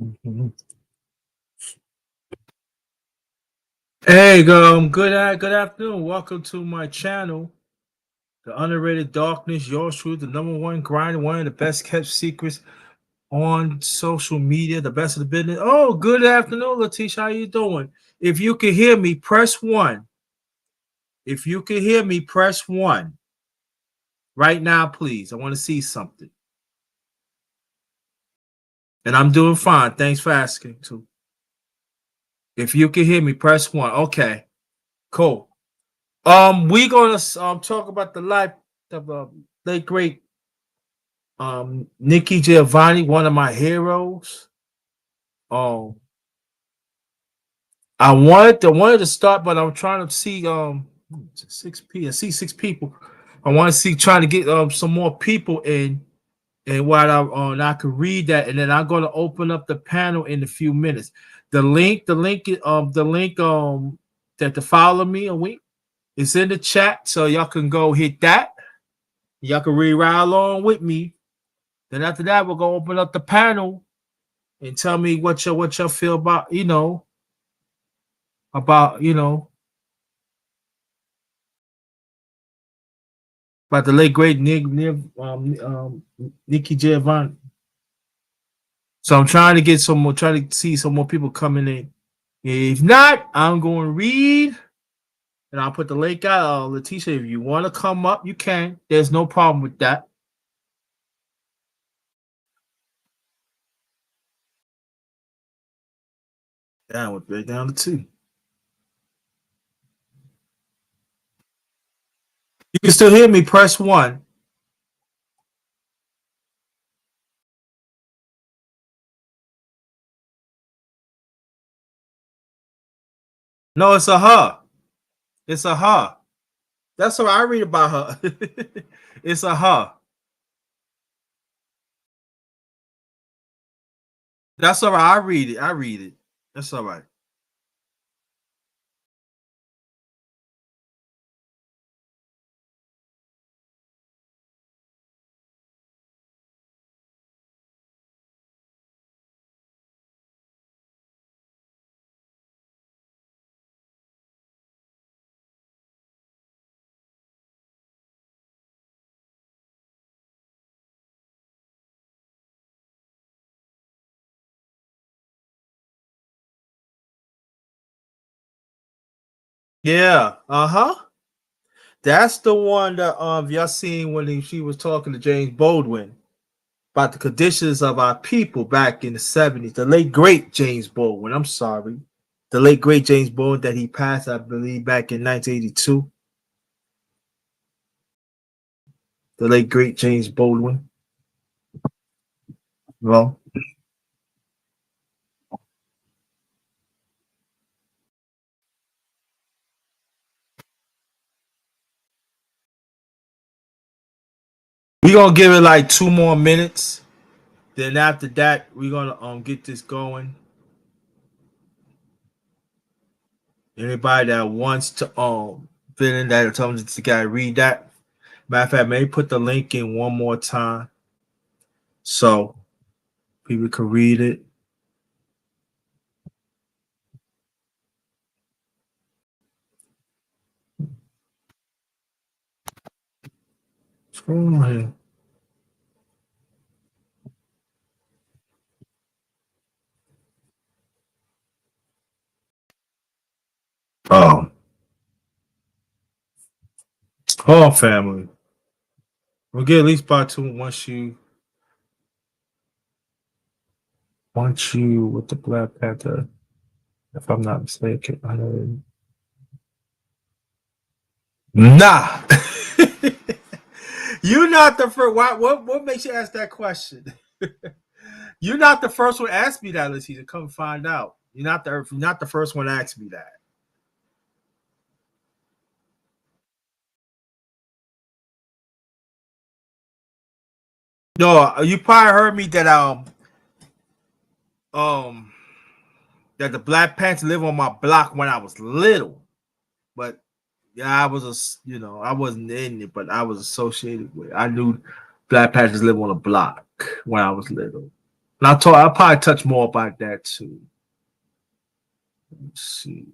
Mhm. Hey, good afternoon. Welcome to my channel, The Underrated Darkness, your truth, the number one grind, one of the best kept secrets on social media, the best of the business. Oh, good afternoon, Letitia. How you doing? If you can hear me, press one. If you can hear me, press one right now, please. I want to see something. And I'm doing fine. Thanks for asking too. If you can hear me, press one. Okay, cool. We're gonna talk about the life of late great Nikki Giovanni, one of my heroes. Um, I wanted to start, but I'm trying to see 6 p. I see 6 people. I want to see trying to get some more people in, and what I could read that, and then I'm gonna open up the panel in a few minutes. The link that to follow me a week is in the chat, so y'all can go hit that. Y'all can read right along with me. Then after that, we're gonna open up the panel and tell me what y'all feel about about the late great Nikki Giovanni. So I'm trying to get some more, trying to see some more people coming in. If not, I'm going to read and I'll put the link out. Letitia, if you want to come up, you can. There's no problem with that. Down with right down to 2. You can still hear me. Press 1. No, it's a her. It's a her. That's what I read about her. It's a her. That's all right. I read it. I read it. That's all right. Yeah. Uh-huh. That's the one that y'all seen when she was talking to James Baldwin about the conditions of our people back in the 70s. The late great James Baldwin. I'm sorry. The late great James Baldwin that he passed, I believe, back in 1982. The late great James Baldwin. Well, we're gonna give it like 2 more minutes. Then after that, we're gonna get this going. Anybody that wants to fit in that or tell them to gotta read that. Matter of fact, maybe put the link in one more time so people can read it. What's going on here? Oh, oh, family. We'll get at least by 2 once you with the Black Panther, if I'm not mistaken. I know. Nah. You're not the first. What makes you ask that question? You're not the first one to ask me that, Letitia. Come find out. You're not the first one to ask me that. No, you probably heard me that um that the Black Panther lived on my block when I was little. But yeah, I wasn't in it, but I was associated with. I knew Black Panthers live on a block when I was little. And I'll probably touch more about that too. Let's see.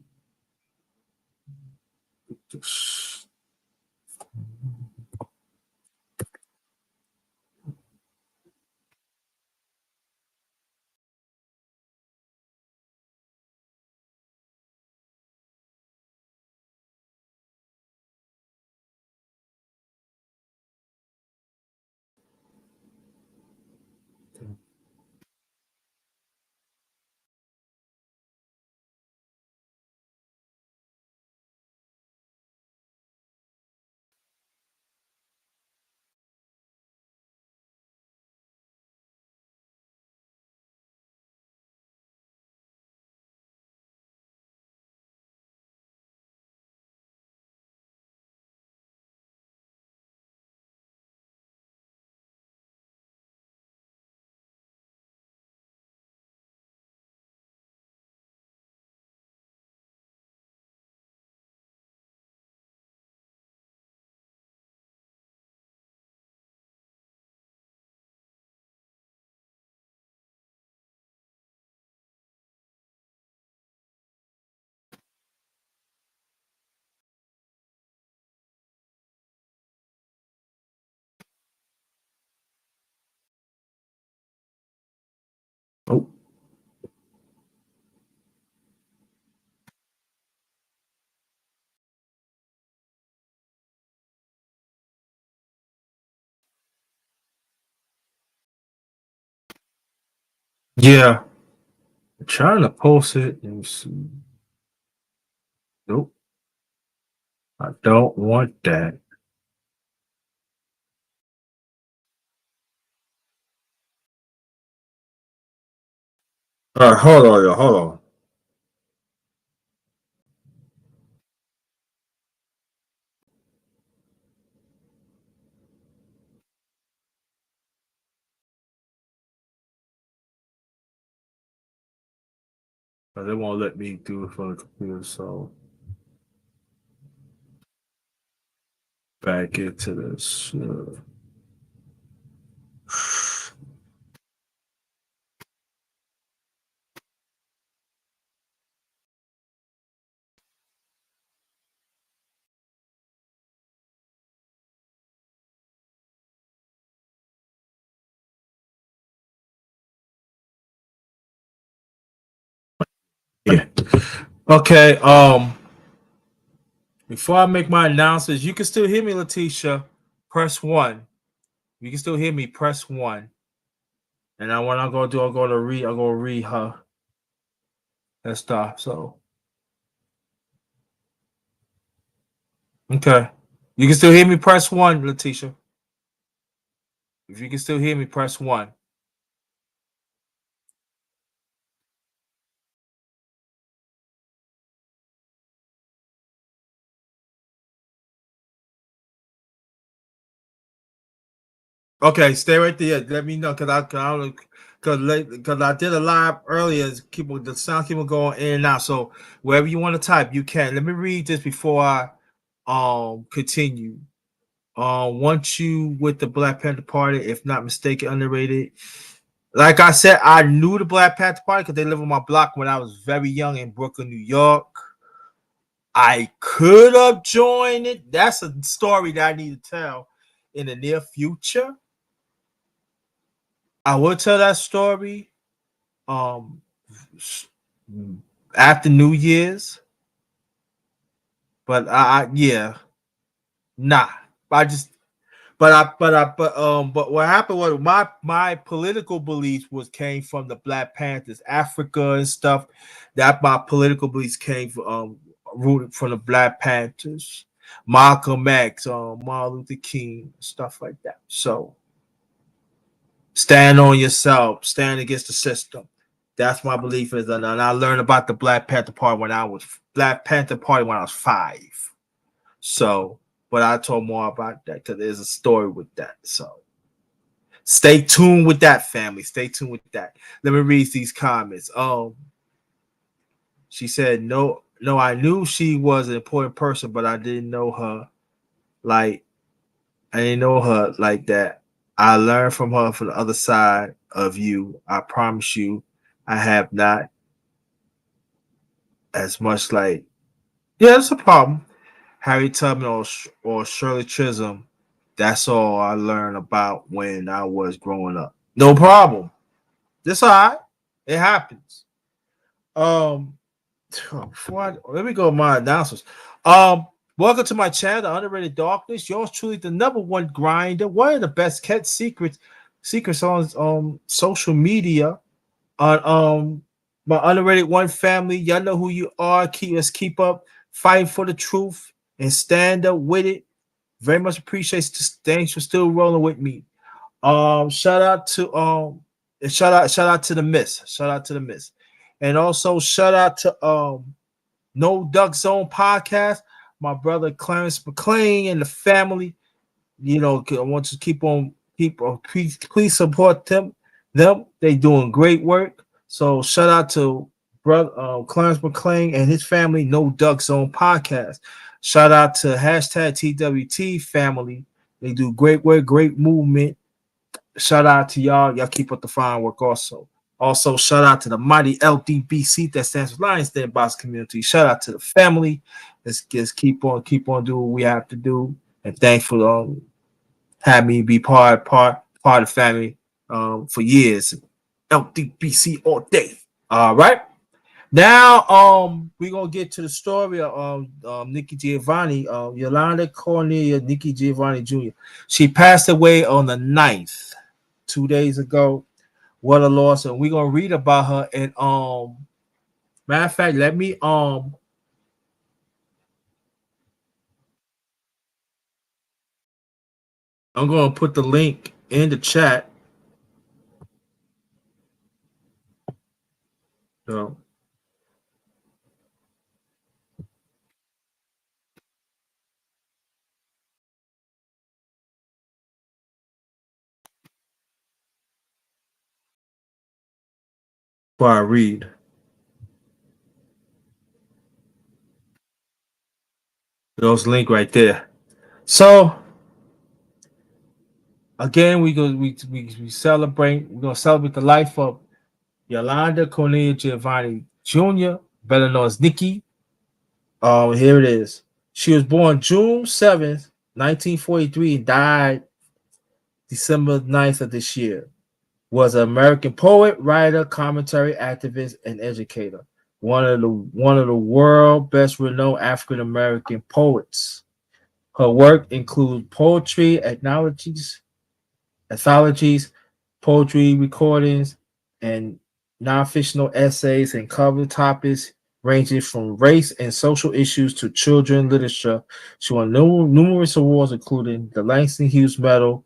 Oh, yeah. I'm trying to post it. Let me see. Nope. I don't want that. All right, hold on, y'all. Hold on. They won't let me do it from the computer, so back into this. Yeah. Okay. Before I make my announcements, you can still hear me, Letitia. Press one. You can still hear me. Press one. And I what I'm gonna do, I'm gonna read her and stuff. So okay. You can still hear me, press one, Letitia. If you can still hear me, press one. Okay, stay right there. Let me know because I did a live earlier. The sound keep on going in and out. So wherever you want to type, you can. Let me read this before I continue. Want you with the Black Panther Party, if not mistaken, underrated. Like I said, I knew the Black Panther Party because they live on my block when I was very young in Brooklyn, New York. I could have joined it. That's a story that I need to tell in the near future. I will tell that story um after New Year's, but yeah, nah. I just but what happened was my political beliefs was came from the Black Panthers, Africa and stuff. That my political beliefs came from rooted from the Black Panthers, Malcolm X, Martin Luther King, stuff like that. So stand on yourself, stand against the system. That's my belief is, and I learned about the Black Panther Party when I was 5. So, but I told more about that because there's a story with that. So, stay tuned with that, family. Stay tuned with that. Let me read these comments. She said, "No, no, I knew she was an important person, but I didn't know her like I didn't know her like that. I learned from her for the other side of you. I promise you, I have not as much like, yeah, it's a problem. Harry Tubman or Shirley Chisholm. That's all I learned about when I was growing up. No problem. That's all right. It happens. Um, let me go with my announcements. Um, Welcome to my channel, The Underrated Darkness. Yours truly, the number one grinder, one of the best kept secrets on social media. On my underrated one family. Y'all know who you are. Keep up fighting for the truth and stand up with it. Very much appreciate. Thanks for still rolling with me. Shout out to shout out to the Miss. Shout out to the Miss. And also shout out to No Duck Zone podcast. My brother Clarence McLean and the family. I want to please support them. They doing great work. So shout out to brother Clarence McLean and his family. No Duck Zone podcast. Shout out to hashtag TWT family. They do great work, great movement. Shout out to y'all. Y'all keep up the fine work also. Also, shout out to the mighty LDBC that stands for Lions Den Box Community. Shout out to the family. Let's just keep on doing what we have to do. And thankful have me be part of the family for years. LDBC all day. All right. Now we're gonna get to the story of Nikki Giovanni, Yolande Cornelia Nikki Giovanni Jr. She passed away on the 9th, 2 days ago. What a loss. And we're gonna read about her. And matter of fact, let me I'm gonna put the link in the chat. So before I read. Those link right there. So again, we celebrate. We're gonna celebrate the life of Yolanda Cornelia Giovanni Jr., better known as Nikki. Here it is. She was born June 7th, 1943, and died December 9th of this year. Was an American poet, writer, commentary, activist, and educator. One of the world best renowned African American poets. Her work includes poetry, anthologies, poetry recordings, and non-fictional essays and cover topics ranging from race and social issues to children literature. She won numerous awards, including the Langston Hughes Medal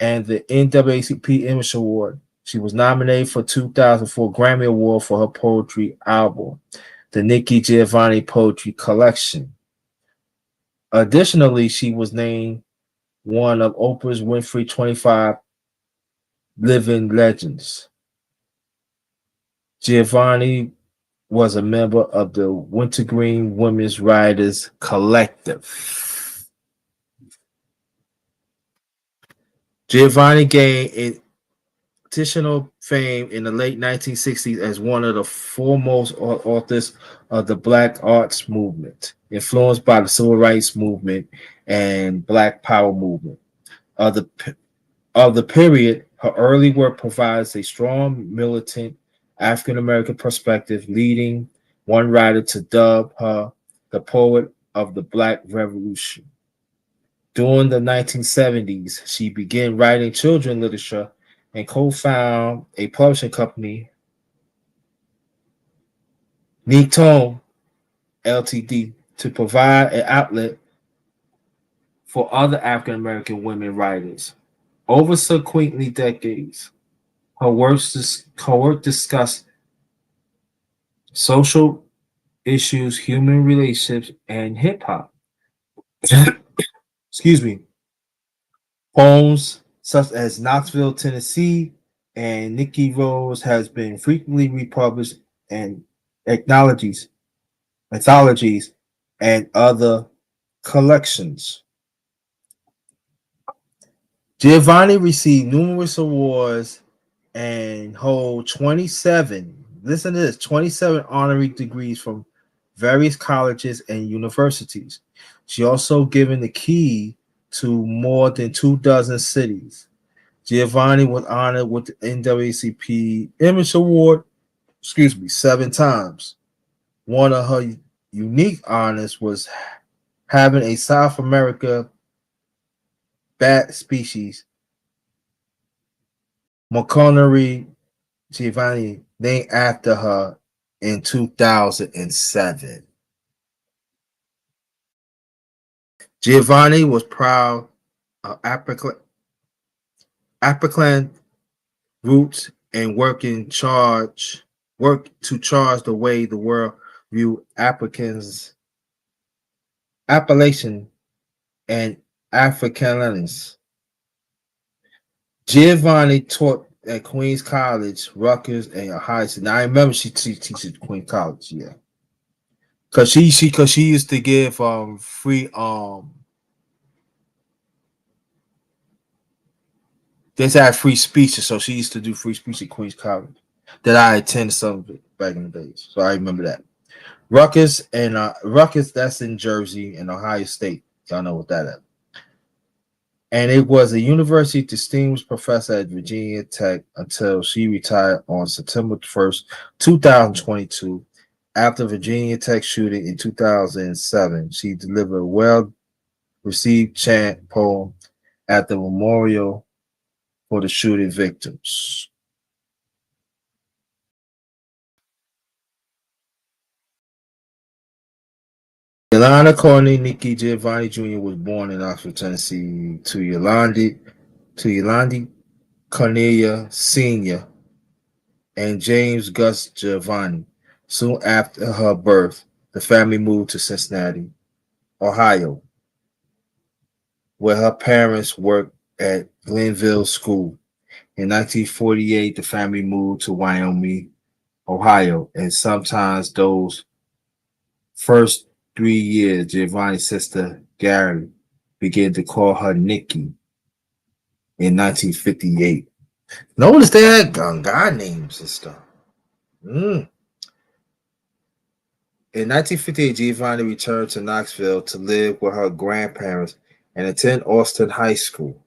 and the NAACP Image Award. She was nominated for 2004 Grammy Award for her poetry album, the Nikki Giovanni Poetry Collection. Additionally, she was named one of Oprah's Winfrey 25 Living Legends. Giovanni was a member of the Wintergreen Women's Writers Collective. Giovanni gained additional fame in the late 1960s as one of the foremost authors of the Black arts movement, influenced by the Civil Rights Movement and Black Power movement of the period. Her early work provides a strong militant African American perspective, leading one writer to dub her the poet of the Black Revolution. During the 1970s, she began writing children's literature and co-founded a publishing company, Nikki Ltd., to provide an outlet for other African American women writers. Over subsequently decades, her work discussed social issues, human relationships, and hip hop. Excuse me. Poems such as Knoxville, Tennessee, and Nikki Rose has been frequently republished in anthologies, and other collections. Giovanni received numerous awards and hold 27, listen to this, 27 honorary degrees from various colleges and universities. She also given the key to more than 2 dozen cities. Giovanni was honored with the NAACP Image Award, 7 times. One of her unique honors was having a South America bat species, Moconari Giovanni, named after her in 2007. Giovanni was proud of African roots and work to charge the way the world view Appalachian and Afrikaners. Giovanni taught at Queens College, Rutgers, and Ohio State. Now I remember she teaches at Queens College, yeah, because she used to give free they had free speeches, so she used to do free speech at Queens College. That I attended some of it back in the days, so I remember that. Rutgers, that's in Jersey, and Ohio State. Y'all know what that is. And it was a university distinguished professor at Virginia Tech until she retired on September 1st, 2022. After Virginia Tech shooting in 2007, she delivered a well-received chant poem at the memorial for the shooting victims. Yolande Corneila Nikki Giovanni Jr. was born in Oxford, Tennessee to Yolande Cornelia Sr. and James Gus Giovanni. Soon after her birth, the family moved to Cincinnati, Ohio, where her parents worked at Glenville School. In 1948, the family moved to Wyoming, Ohio, and sometimes those first 3 years, Giovanni's sister Gary began to call her Nikki in 1958. Notice they had God names and stuff. In 1958, Giovanni returned to Knoxville to live with her grandparents and attend Austin High School.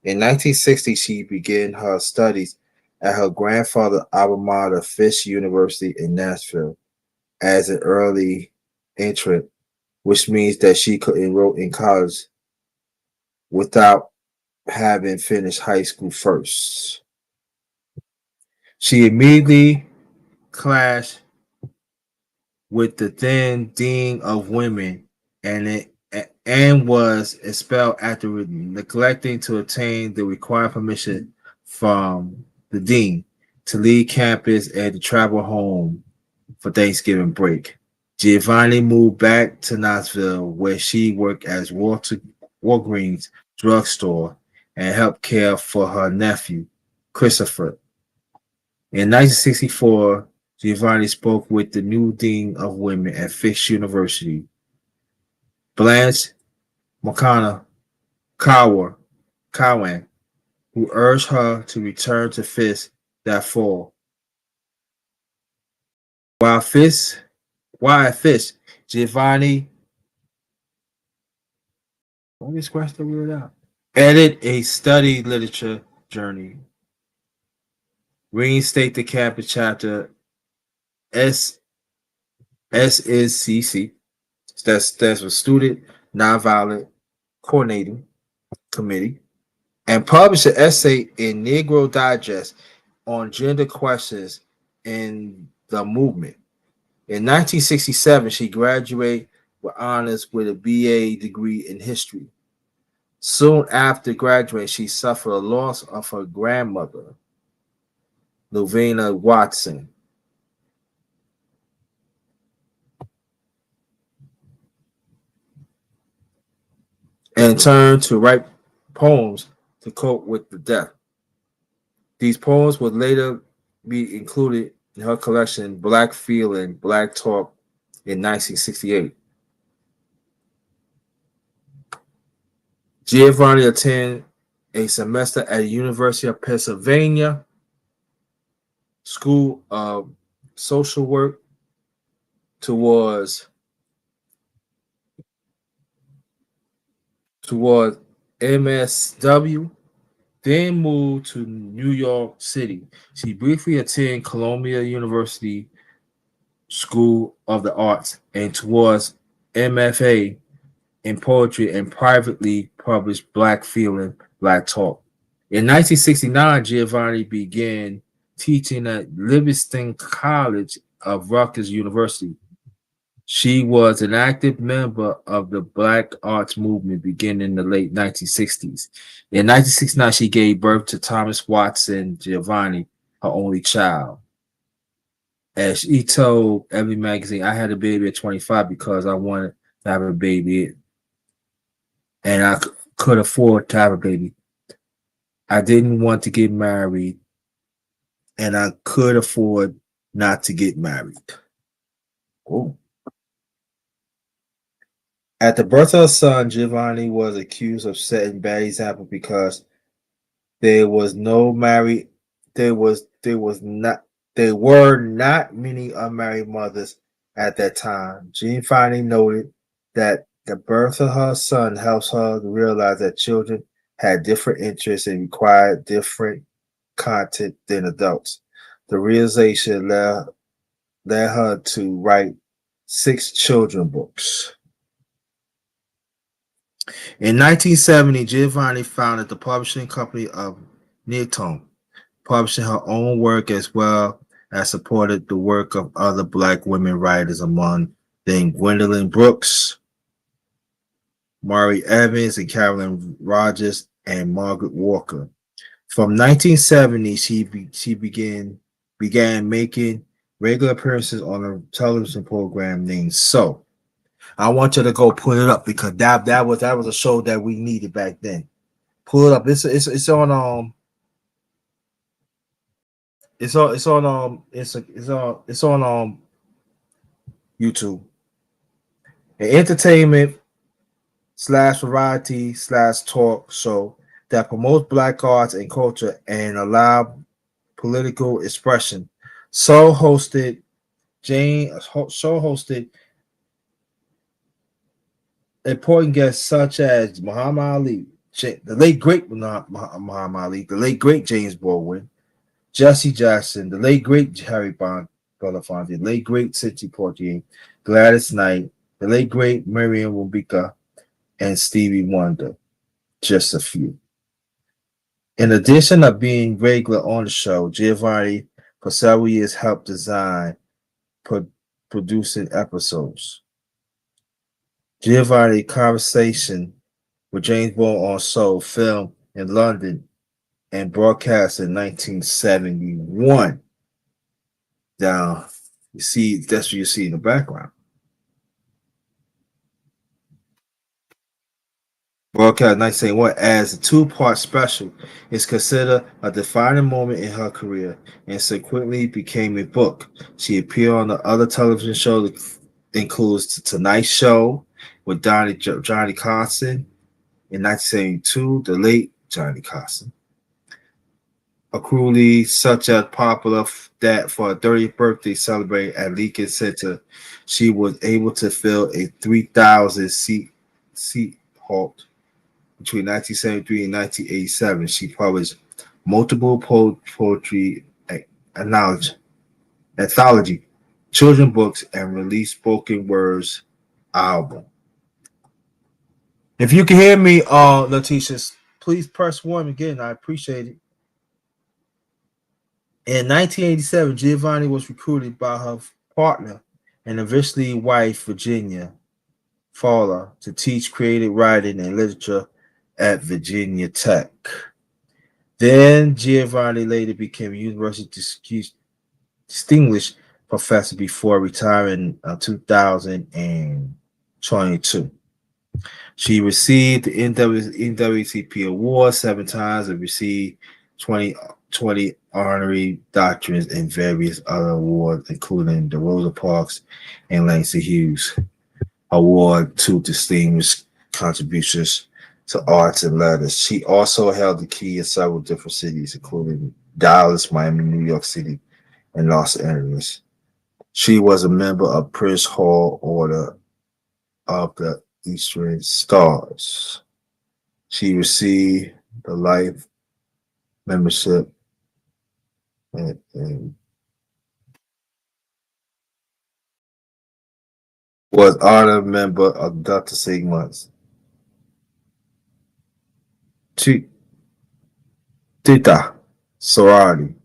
In 1960, she began her studies at her grandfather's alma mater, Fisk University in Nashville, as an early entrant, which means that she could enroll in college without having finished high school first. She immediately clashed with the then Dean of Women and was expelled after neglecting to obtain the required permission from the dean to leave campus and to travel home for Thanksgiving break. Giovanni moved back to Knoxville, where she worked as Walgreens drugstore and helped care for her nephew, Christopher. In 1964, Giovanni spoke with the new Dean of Women at Fisk University, Blanche McConnell Cowan, who urged her to return to Fisk that fall. While at Fisk, Giovanni, let me scratch the word out, added a study literature journey, reinstate the campus chapter S SNCC, that stands for Student Nonviolent Coordinating Committee, and published an essay in Negro Digest on gender questions in the movement. In 1967, she graduated with honors with a BA degree in history. Soon after graduating, she suffered a loss of her grandmother, Lovina Watson, and turned to write poems to cope with the death. These poems would later be included in her collection Black Feeling, Black Talk in 1968. Giovanni attended a semester at the University of Pennsylvania School of Social Work towards towards MSW, then moved to New York City. She briefly attended Columbia University School of the Arts and towards MFA in poetry and privately published Black Feeling, Black Talk. In 1969, Giovanni began teaching at Livingston College of Rutgers University. She was an active member of the Black arts movement beginning in the late 1960s. In 1969, she gave birth to Thomas Watson Giovanni, her only child. As she told every magazine, I had a baby at 25 because I wanted to have a baby and I could afford to have a baby. I didn't want to get married and I could afford not to get married. Oh. At the birth of her son, Giovanni was accused of setting bad example because there was no married there were not many unmarried mothers at that time. Giovanni noted that the birth of her son helps her to realize that children had different interests and required different content than adults. The realization led her to write 6 children books. In 1970, Giovanni founded the publishing company of Nikki, publishing her own work as well as supported the work of other Black women writers, among them Gwendolyn Brooks, Maury Evans, and Carolyn Rogers, and Margaret Walker. From 1970, she began making regular appearances on a television program named So. I want you to go pull it up because that was a show that we needed back then. Pull it up. It's on it's on YouTube. An entertainment / variety / talk show that promotes Black arts and culture and allow political expression. So hosted important guests such as Muhammad Ali, the late great Muhammad Ali, the late great James Baldwin, Jesse Jackson, the late great Harry Belafonte, the late great Sidney Poitier, Gladys Knight, the late great Miriam Wabika, and Stevie Wonder, just a few. In addition of being regular on the show, Giovanni for several years helped design producing episodes. Giovanni conversation with James Bond on Soul filmed in London and broadcast in 1971. Now, you see, that's what you see in the background. Broadcast 1971 as a 2-part special is considered a defining moment in her career and subsequently became a book. She appeared on the other television shows that includes The Tonight Show with Johnny Carson in 1972, the late Johnny Carson. Accrually such as popular that for her 30th birthday celebrated at Lincoln Center, she was able to fill a 3,000 seat halt between 1973 and 1987. She published multiple poetry anthology, children books, and released spoken words album. If you can hear me, Letitia, please press 1 again. I appreciate it. In 1987, Giovanni was recruited by her partner and eventually wife, Virginia Fowler, to teach creative writing and literature at Virginia Tech. Then Giovanni later became a university distinguished professor before retiring in 2022. She received the NAACP Award 7 times and received 20 honorary doctorates and various other awards, including the Rosa Parks and Langston Hughes Award to distinguished contributions to arts and letters. She also held the key in several different cities, including Dallas, Miami, New York City, and Los Angeles. She was a member of Prince Hall Order of the Eastern Stars. She received the life membership and was honored member of Delta Sigma's Theta sorority.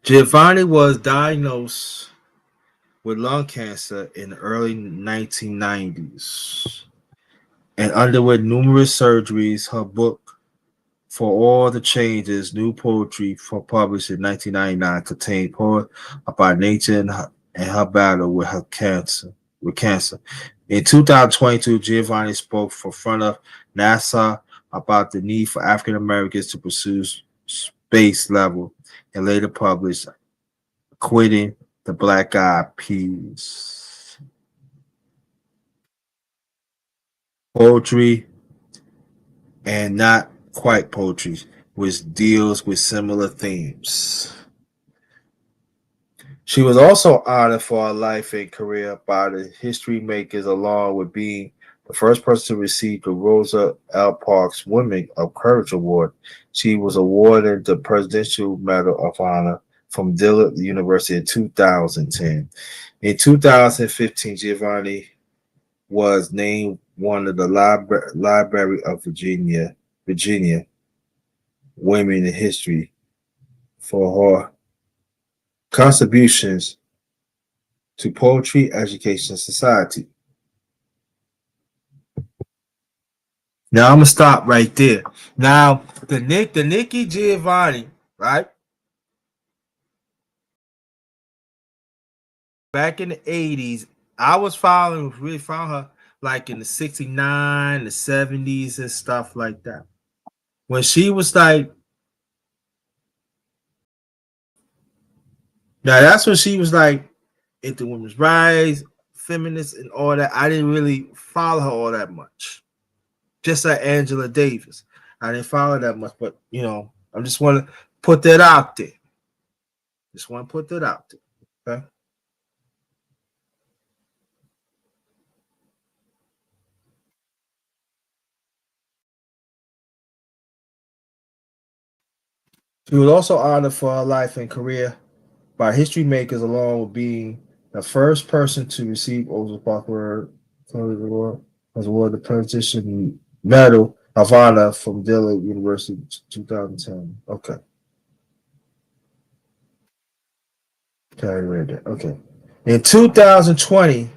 Giovanni was diagnosed with lung cancer in the early 1990s and underwent numerous surgeries. Her book, For All the Changes, New Poetry, for published in 1999, contained poems about nature and her battle with her cancer. With cancer. In 2022, Giovanni spoke for front of NASA about the need for African Americans to pursue space level and later published Quitting the Black Eyed Peas. Poetry and not quite poetry, which deals with similar themes. She was also honored for her life and career by the history makers, along with being the first person to receive the Rosa L. Parks Women of Courage Award. She was awarded the Presidential Medal of Honor from Dillard University in 2010. In 2015, Giovanni was named one of the Library of Virginia Women in History for her contributions to Poetry Education Society. Now I'm gonna stop right there. Now the Nikki Giovanni, right? Back in the 80s, I was following, really found her like in the 69, the 70s and stuff like that. When she was like, now that's when she was like into women's rights, feminists, and all that. I didn't really follow her all that much. Just like Angela Davis. I didn't follow that much, but I just want to put that out there. Just want to put that out there. Okay. She was also honored for her life and career by history makers, along with being the first person to receive Osa Parker Award as award the Presidential Medal of Honor from Dillard University 2010. Okay. Okay, I read that. Okay. In 2020,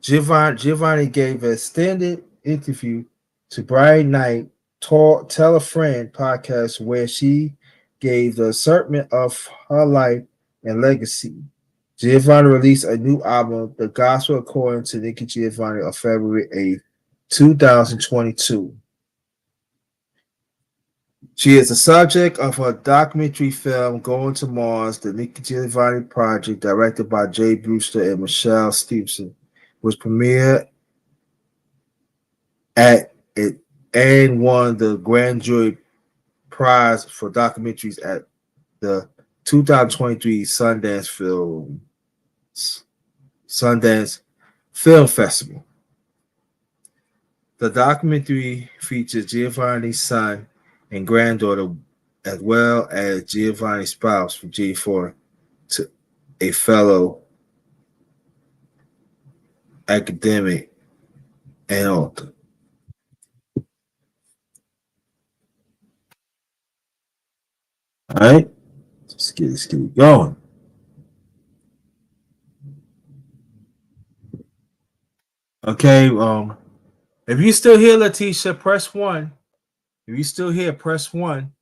Giovanni gave an extended interview to Bright Night Tell a Friend podcast where she gave the assertment of her life and legacy. Giovanni released a new album, The Gospel According to Nikki Giovanni, on February 8th, 2022. She is the subject of her documentary film, Going to Mars, the Nikki Giovanni Project, directed by Jay Brewster and Michelle Stevenson, which premiered at it and won the Grand Jury Prize for Documentaries at the 2023 Sundance Film Festival. The documentary features Giovanni's son and granddaughter, as well as Giovanni's spouse, Virginia Ford, to a fellow academic and author. All right, let's get it going. Okay, if you still here, Letitia, press one. If you still here, press one.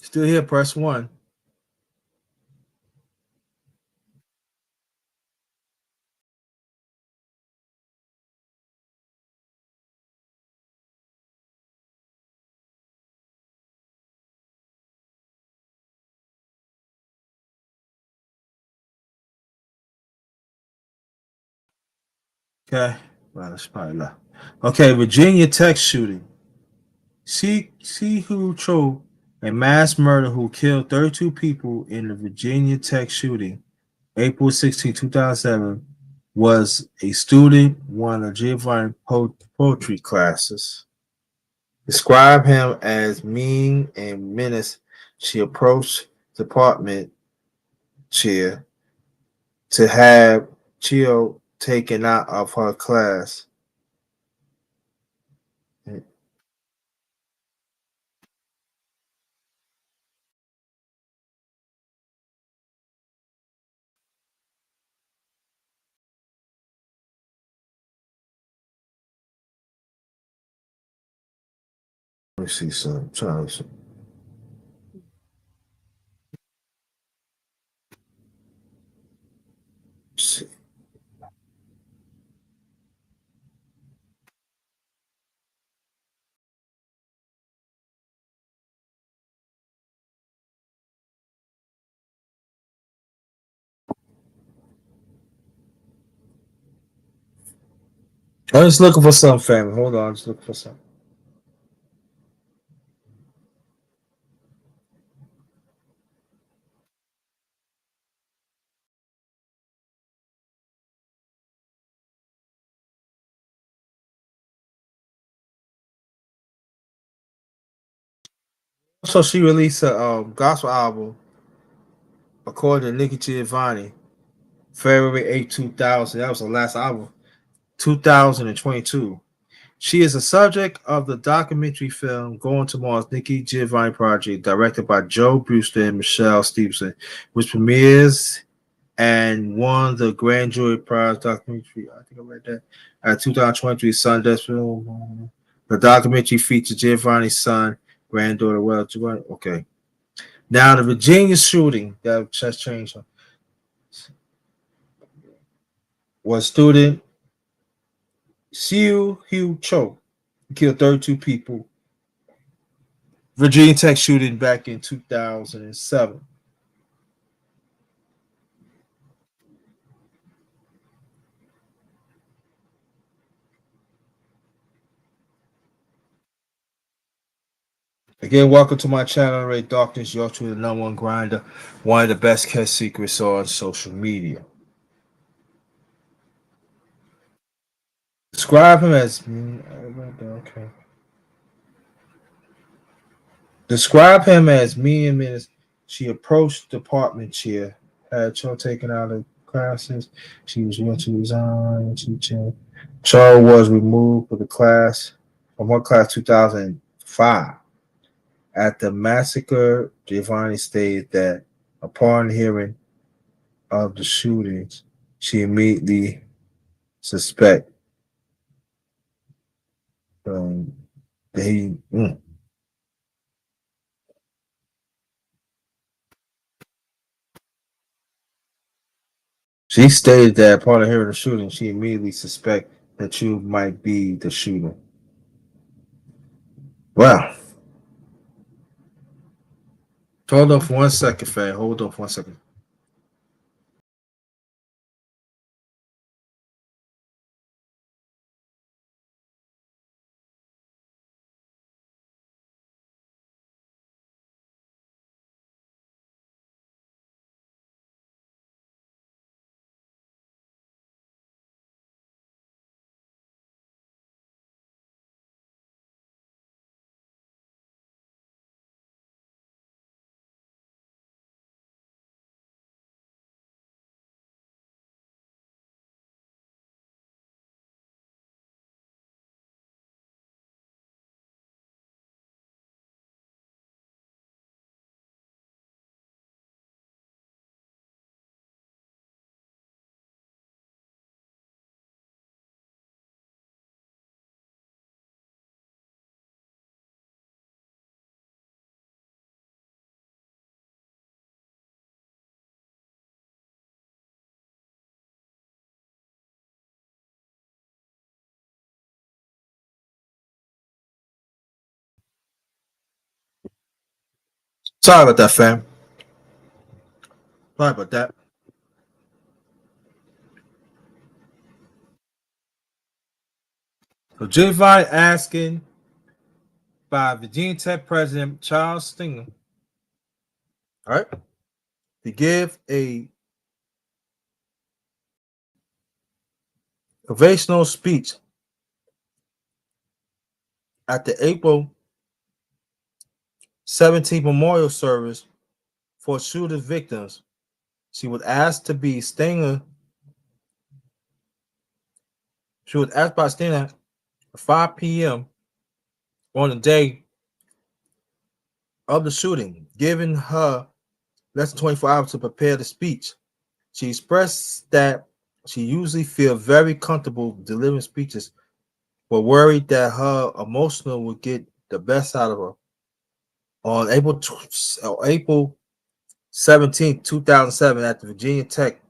Still here, press one. Okay. Well, that's probably left. Okay, Virginia Tech shooting. See who Cho, a mass murder who killed 32 people in the Virginia Tech shooting, April 16, 2007, was a student in one of Giovanni poetry classes. Describe him as mean and menace. She approached the department chair to have Chio taken out of her class. Let me see some. Trying to see. I'm just looking for some family. Hold on, I'm just looking for some. So she released a gospel album, according to Nikki Giovanni, February 8, 2000. That was the last album, 2022. She is the subject of the documentary film Going to Mars, Nikki Giovanni Project, directed by Joe Brewster and Michelle Stevenson, which premieres and won the Grand Jury Prize documentary. I think I read that at 2023 Sundance Film. The documentary features Giovanni's son, granddaughter. Well, okay. Now the Virginia shooting that just changed was student Siu Hugh Cho, killed 32 people. Virginia Tech shooting back in 2007. Again, welcome to my channel, Ray Darkness. You're truly the number one grinder, one of the best kept secrets on social media. Describe him as okay. Describe him as me and minutes. She approached the department chair, had Cho taken out of classes. She was going to resign. Cho was removed from the class from her class 2005. At the massacre, Giovanni stated that upon hearing of the shootings, she immediately suspect um, that he. She stated that upon hearing the shooting, she immediately suspect that you might be the shooter. Wow. Hold on for 1 second, fam. Hold on for 1 second. Sorry about that, fam. Sorry about that. So Giovanni asking by Virginia Tech President Charles Stinger, all right, to give a motivational speech at the April 17th memorial service for shooter victims. She was asked to be Stinger. She was asked by Stinger at 5 p.m. on the day of the shooting, giving her less than 24 hours to prepare the speech. She expressed that she usually feels very comfortable delivering speeches, but worried that her emotional would get the best out of her. On April 17, 2007, at the Virginia Tech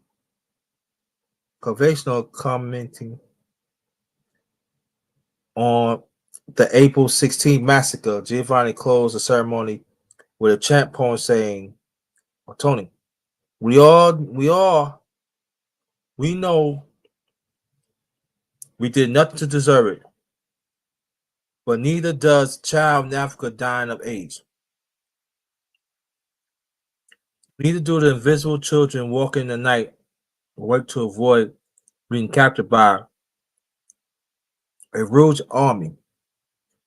Conventional, commenting on the April 16th massacre, Giovanni closed the ceremony with a chant poem saying, oh, Tony, we know we did nothing to deserve it, but neither does a child in Africa dying of AIDS. Neither do the invisible children walking in the night work to avoid being captured by a rogue army.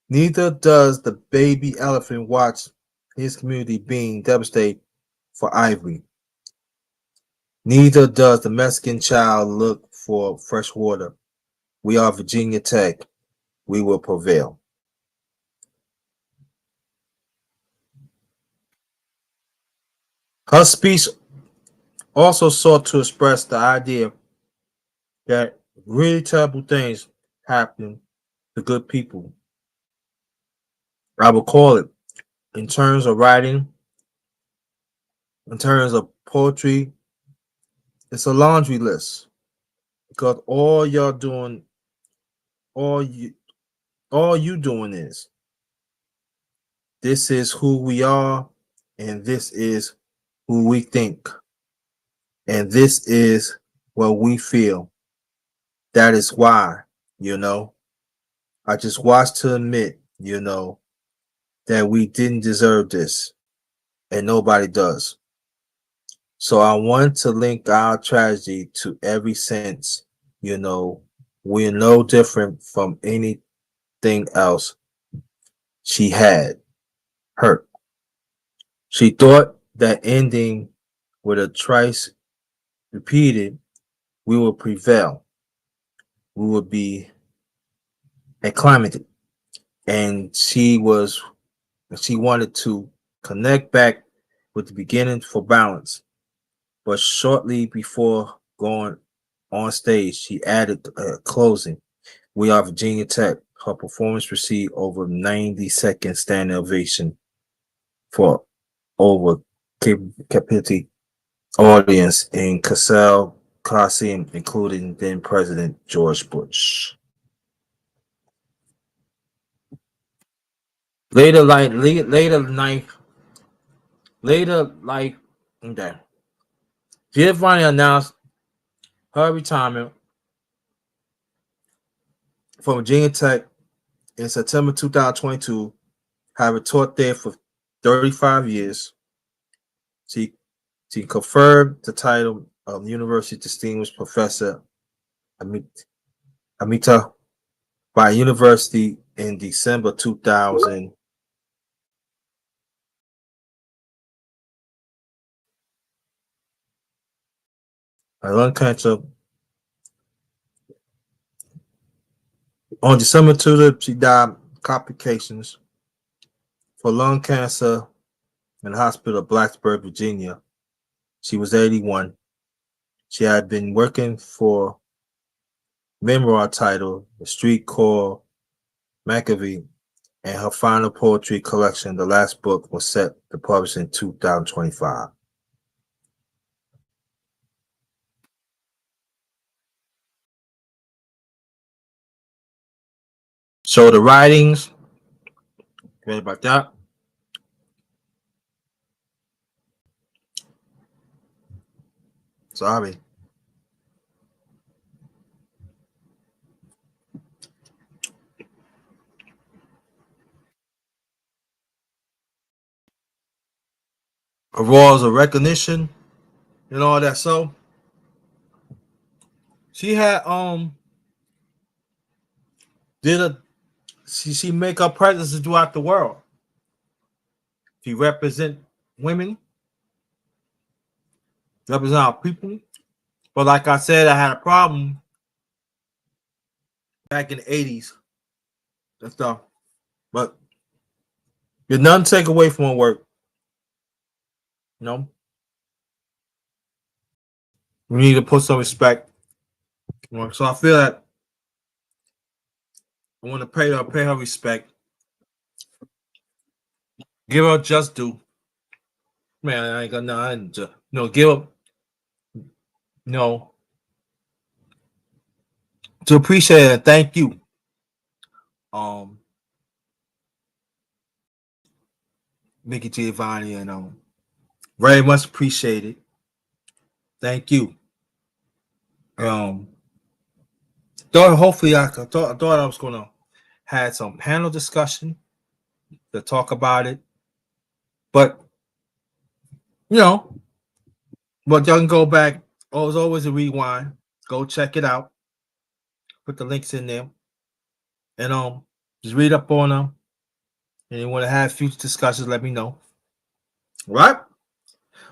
Neither does the baby elephant watch his community being devastated for ivory. Neither does the Mexican child look for fresh water. We are Virginia Tech. We will prevail. Her speech also sought to express the idea that really terrible things happen to good people. I would call it, in terms of writing, in terms of poetry, it's a laundry list. Because all you all you doing is this is who we are, and this is who we think, and this is what we feel. That is why, you know, I just want to admit, that we didn't deserve this, and nobody does. So I want to link our tragedy to every sense, we're no different from anything else she had hurt. She thought that ending with a thrice repeated, we will prevail. We would be acclimated. And she wanted to connect back with the beginning for balance. But shortly before going on stage, she added a closing. We are Virginia Tech. Her performance received over 90-second standing ovation for over capacity audience in Cassell Coliseum, including then President George Bush. Later, like okay. Giovanni announced her retirement from Virginia Tech in September 2022, having taught there for 35 years. She conferred the title of University Distinguished Professor Amita by University in December 2000. Lung cancer. On December 2nd, she died complications for lung cancer in the hospital of Blacksburg, Virginia. She was 81. She had been working for memoir titled The Street Called Maccabee, and her final poetry collection, The Last Book, was set to publish in 2025. So the writings, read about that. Sorry. awards of recognition and all that. So she had did a she make her presence throughout the world. She represent women, represent our people. But like I said, I had a problem back in the 80s and stuff. But you're none take away from her work. You know, we need to put some respect. You know? So I feel that I want to pay her respect. Give her just due. Man, I ain't got nothing to give her to appreciate it and thank you. Um Nikki Giovanni and very much appreciated. Thank you. Hopefully I thought I was gonna have some panel discussion to talk about it. But but y'all can go back. Oh, it's always a rewind. Go check it out. Put the links in there. And just read up on them. And you want to have future discussions, let me know. Right?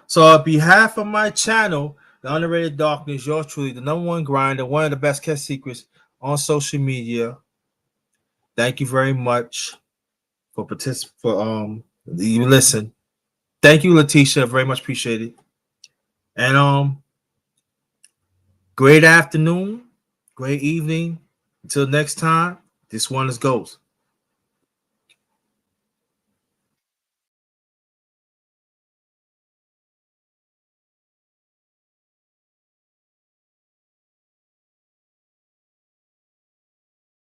So on behalf of my channel, The Underrated Darkness, yours truly, the number one grinder, one of the best kept secrets on social media. Thank you very much for you listen. Thank you, Letitia. Very much appreciated. And great afternoon, great evening. Until next time, this one is Ghost.